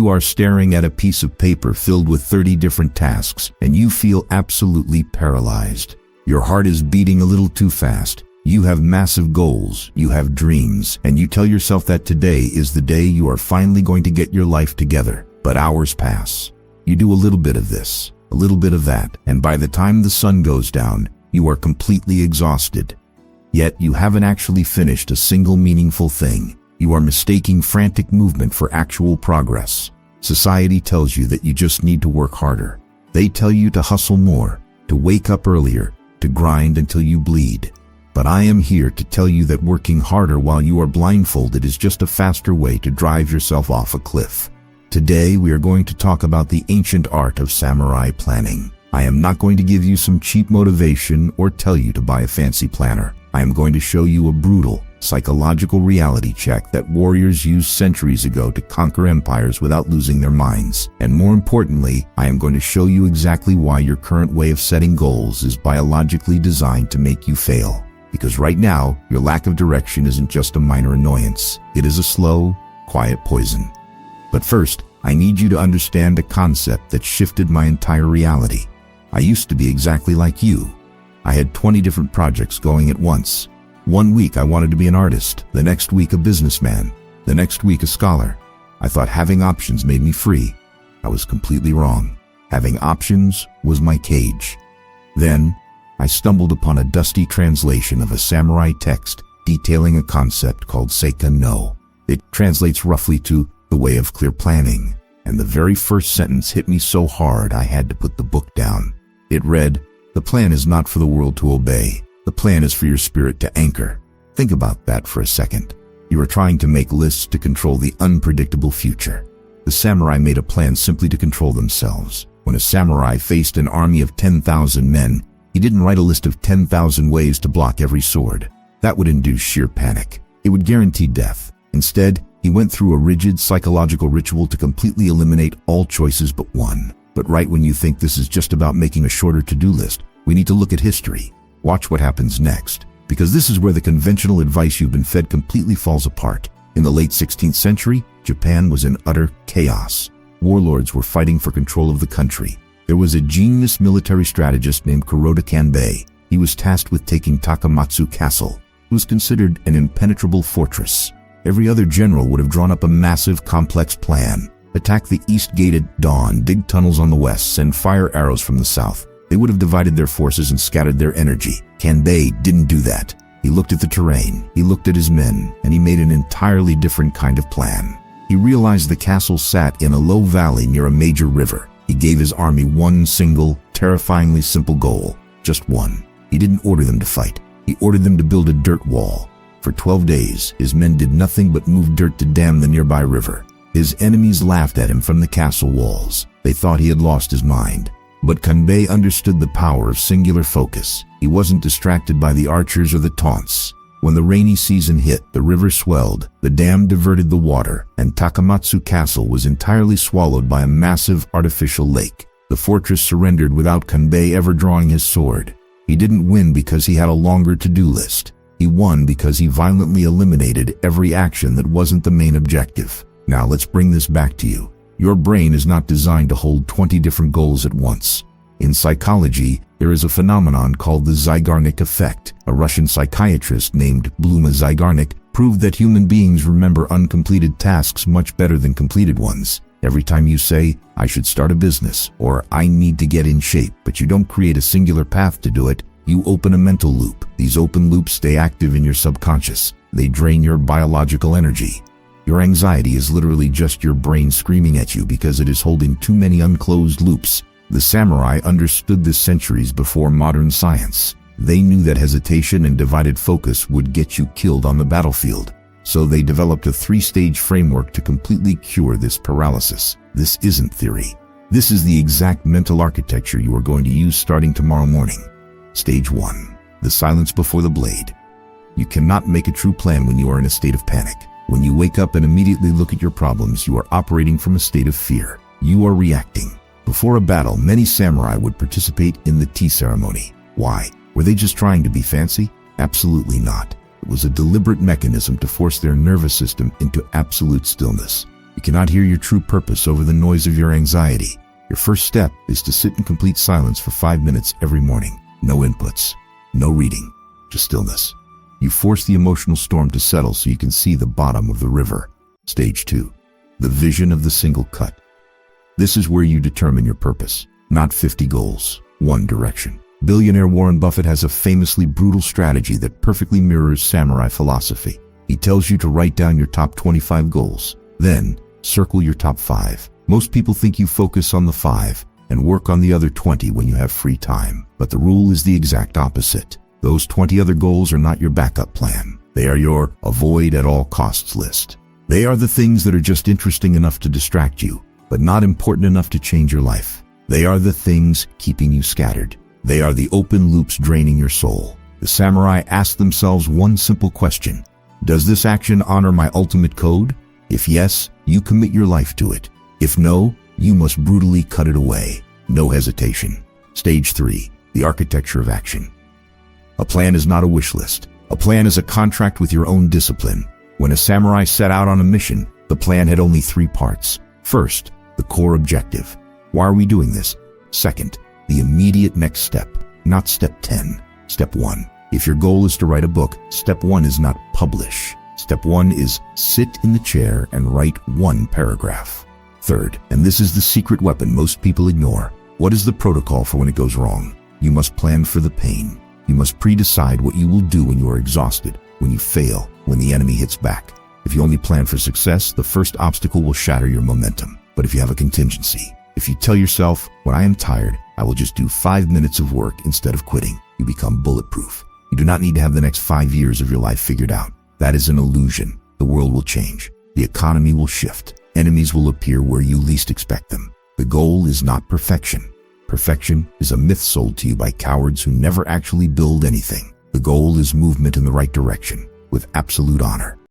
You are staring at a piece of paper filled with 30 different tasks, and you feel absolutely paralyzed. Your heart is beating a little too fast. You have massive goals, you have dreams, and you tell yourself that today is the day you are finally going to get your life together. But hours pass. You do a little bit of this, a little bit of that, and by the time the sun goes down, you are completely exhausted. Yet you haven't actually finished a single meaningful thing. You are mistaking frantic movement for actual progress. Society tells you that you just need to work harder. They tell you to hustle more, to wake up earlier, to grind until you bleed. But I am here to tell you that working harder while you are blindfolded is just a faster way to drive yourself off a cliff. Today we are going to talk about the ancient art of samurai planning. I am not going to give you some cheap motivation or tell you to buy a fancy planner. I am going to show you a brutal, psychological reality check that warriors used centuries ago to conquer empires without losing their minds. And more importantly, I am going to show you exactly why your current way of setting goals is biologically designed to make you fail. Because right now, your lack of direction isn't just a minor annoyance. It is a slow, quiet poison. But first, I need you to understand a concept that shifted my entire reality. I used to be exactly like you. I had 20 different projects going at once. One week I wanted to be an artist, the next week a businessman, the next week a scholar. I thought having options made me free. I was completely wrong. Having options was my cage. Then, I stumbled upon a dusty translation of a samurai text detailing a concept called Seikka no. It translates roughly to the way of clear planning, and the very first sentence hit me so hard I had to put the book down. It read, "The plan is not for the world to obey. The plan is for your spirit to anchor." Think about that for a second. You are trying to make lists to control the unpredictable future. The samurai made a plan simply to control themselves. When a samurai faced an army of 10,000 men, he didn't write a list of 10,000 ways to block every sword. That would induce sheer panic. It would guarantee death. Instead, he went through a rigid psychological ritual to completely eliminate all choices but one. But right when you think this is just about making a shorter to-do list, we need to look at history. Watch what happens next, because this is where the conventional advice you've been fed completely falls apart. In the late 16th century, Japan was in utter chaos. Warlords were fighting for control of the country. There was a genius military strategist named Kuroda Kanbei. He was tasked with taking Takamatsu Castle. It was considered an impenetrable fortress. Every other general would have drawn up a massive, complex plan. Attack the east gate at dawn, dig tunnels on the west, send fire arrows from the south. They would have divided their forces and scattered their energy. Kanbei didn't do that. He looked at the terrain, he looked at his men, and he made an entirely different kind of plan. He realized the castle sat in a low valley near a major river. He gave his army one single, terrifyingly simple goal. Just one. He didn't order them to fight. He ordered them to build a dirt wall. For 12 days, his men did nothing but move dirt to dam the nearby river. His enemies laughed at him from the castle walls. They thought he had lost his mind. But Kanbei understood the power of singular focus. He wasn't distracted by the archers or the taunts. When the rainy season hit, the river swelled, the dam diverted the water, and Takamatsu Castle was entirely swallowed by a massive artificial lake. The fortress surrendered without Kanbei ever drawing his sword. He didn't win because he had a longer to-do list. He won because he violently eliminated every action that wasn't the main objective. Now let's bring this back to you. Your brain is not designed to hold 20 different goals at once. In psychology, there is a phenomenon called the Zeigarnik Effect. A Russian psychiatrist named Bluma Zeigarnik proved that human beings remember uncompleted tasks much better than completed ones. Every time you say, "I should start a business," or "I need to get in shape," but you don't create a singular path to do it, you open a mental loop. These open loops stay active in your subconscious. They drain your biological energy. Your anxiety is literally just your brain screaming at you because it is holding too many unclosed loops. The samurai understood this centuries before modern science. They knew that hesitation and divided focus would get you killed on the battlefield. So they developed a 3-stage framework to completely cure this paralysis. This isn't theory. This is the exact mental architecture you are going to use starting tomorrow morning. Stage 1. The silence before the blade. You cannot make a true plan when you are in a state of panic. When you wake up and immediately look at your problems, you are operating from a state of fear. You are reacting. Before a battle, many samurai would participate in the tea ceremony. Why? Were they just trying to be fancy? Absolutely not. It was a deliberate mechanism to force their nervous system into absolute stillness. You cannot hear your true purpose over the noise of your anxiety. Your first step is to sit in complete silence for 5 minutes every morning. No inputs, no reading, just stillness. You force the emotional storm to settle so you can see the bottom of the river. Stage 2. The vision of the single cut. This is where you determine your purpose. Not 50 goals, one direction. Billionaire Warren Buffett has a famously brutal strategy that perfectly mirrors samurai philosophy. He tells you to write down your top 25 goals. Then, circle your top 5. Most people think you focus on the 5 and work on the other 20 when you have free time. But the rule is the exact opposite. Those 20 other goals are not your backup plan. They are your avoid at all costs list. They are the things that are just interesting enough to distract you, but not important enough to change your life. They are the things keeping you scattered. They are the open loops draining your soul. The samurai asked themselves one simple question. Does this action honor my ultimate code? If yes, you commit your life to it. If no, you must brutally cut it away. No hesitation. Stage 3. The architecture of action. A plan is not a wish list. A plan is a contract with your own discipline. When a samurai set out on a mission, the plan had only 3 parts. First, the core objective. Why are we doing this? Second, the immediate next step, not step 10. Step 1. If your goal is to write a book, step 1 is not publish. Step 1 is sit in the chair and write 1 paragraph. Third, and this is the secret weapon most people ignore, what is the protocol for when it goes wrong? You must plan for the pain. You must pre-decide what you will do when you are exhausted, when you fail, when the enemy hits back. If you only plan for success, the first obstacle will shatter your momentum. But if you have a contingency, if you tell yourself, when I am tired, I will just do 5 minutes of work instead of quitting, you become bulletproof. You do not need to have the next 5 years of your life figured out. That is an illusion. The world will change. The economy will shift. Enemies will appear where you least expect them. The goal is not perfection. Perfection is a myth sold to you by cowards who never actually build anything. The goal is movement in the right direction, with absolute honor.